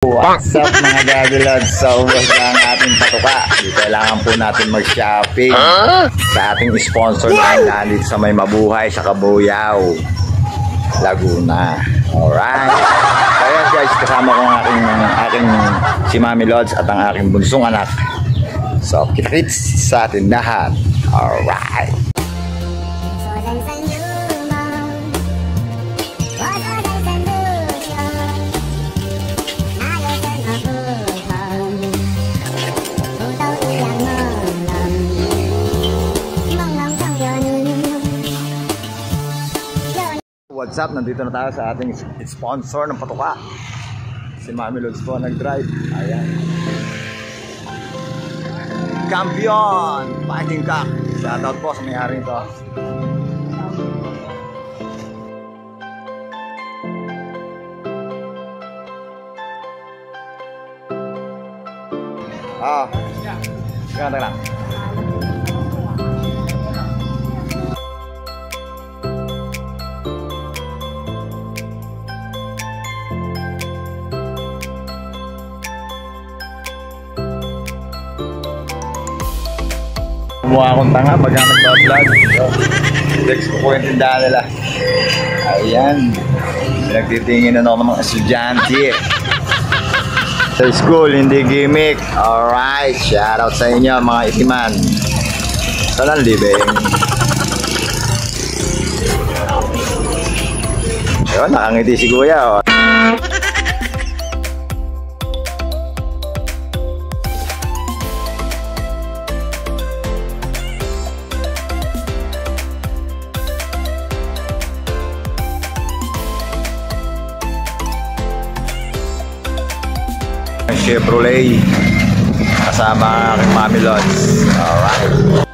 What's up mga Gabilods? Sa ubos na ang ating patuka. Kailangan po natin mag-shopping sa ating sponsor na nandito sa May Mabuhay sa Cabuyao, Laguna. Alright. Kaya guys, kasama ko ang aking si Mami Lods at ang aking bunsong anak. So, kita-kits sa tindahan. Alright. What's up? Nandito na tayo sa ating sponsor ng patuka. Si Mami Lods po nag-drive. Ayan. Kampiyon! Fighting cock! Shoutout po sa may-ari nito. Ganda lang. Mukha akong tanga pag nag-vlog. Next ko po yung tindahan nila. Ayan. Pinagtitingin na ako ng mga estudyante. Sa school, hindi gimmick. Alright. Shoutout sa inyo mga itiman. Saan ang libing? Ayun, nakangiti si Kuya. Oh. Chevrolet kasama aking Mami Lods. Alright.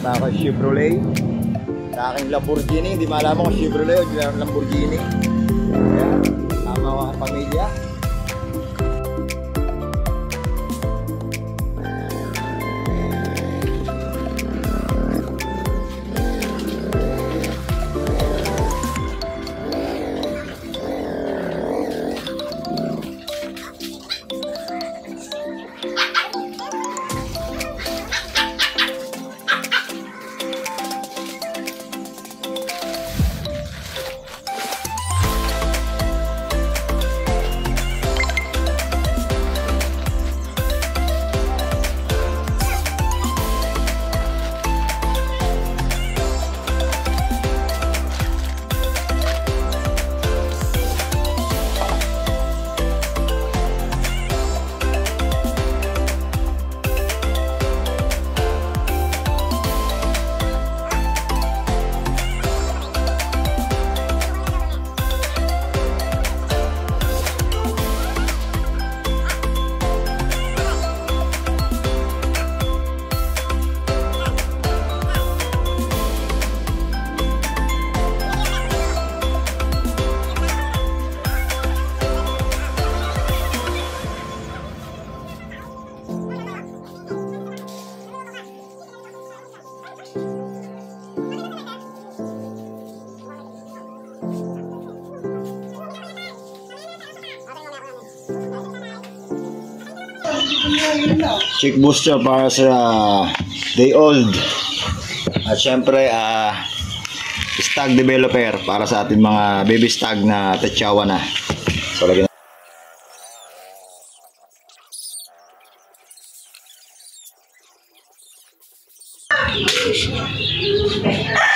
Ako Chevrolet sa aking Lamborghini, hindi malaman kung Chevrolet o Lamborghini. Ayan, tama ko ang pamilya. Chick booster para sa day old. At syempre stag developer para sa ating mga baby stag na tatsawa na. So lagyan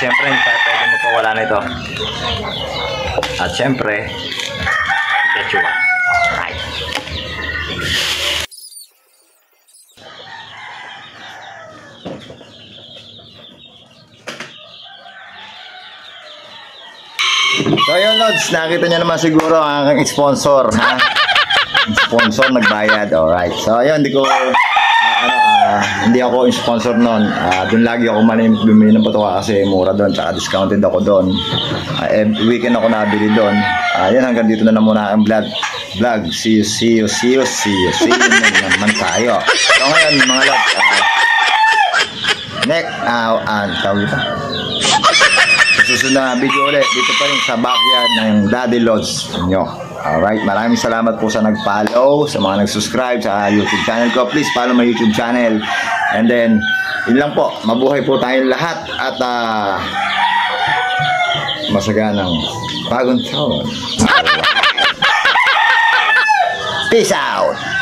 syempre pwede mo pawala na ito. At syempre tatsawa. Alright. So yun Lods, nakita nyo naman siguro ang aking sponsor ha? sponsor nagbayad. Alright. So ayun, hindi ako yung sponsor noon. Doon lagi ako bumili ng patuka kasi mura doon, tsaka discounted ako doon. Every weekend ako nabili doon. Ayun, hanggang dito na lang muna ang vlog. See you na naman tayo. So ngayon mga love, tawag ito. Sa susunod na video ulit, dito pa rin sa backyard ng Daddy Lods nyo. Alright, maraming salamat po sa nag-follow, sa mga nag-subscribe sa YouTube channel ko. Please follow my YouTube channel. And then, yun lang po, mabuhay po tayong lahat at masaganang bagong taon. Peace out!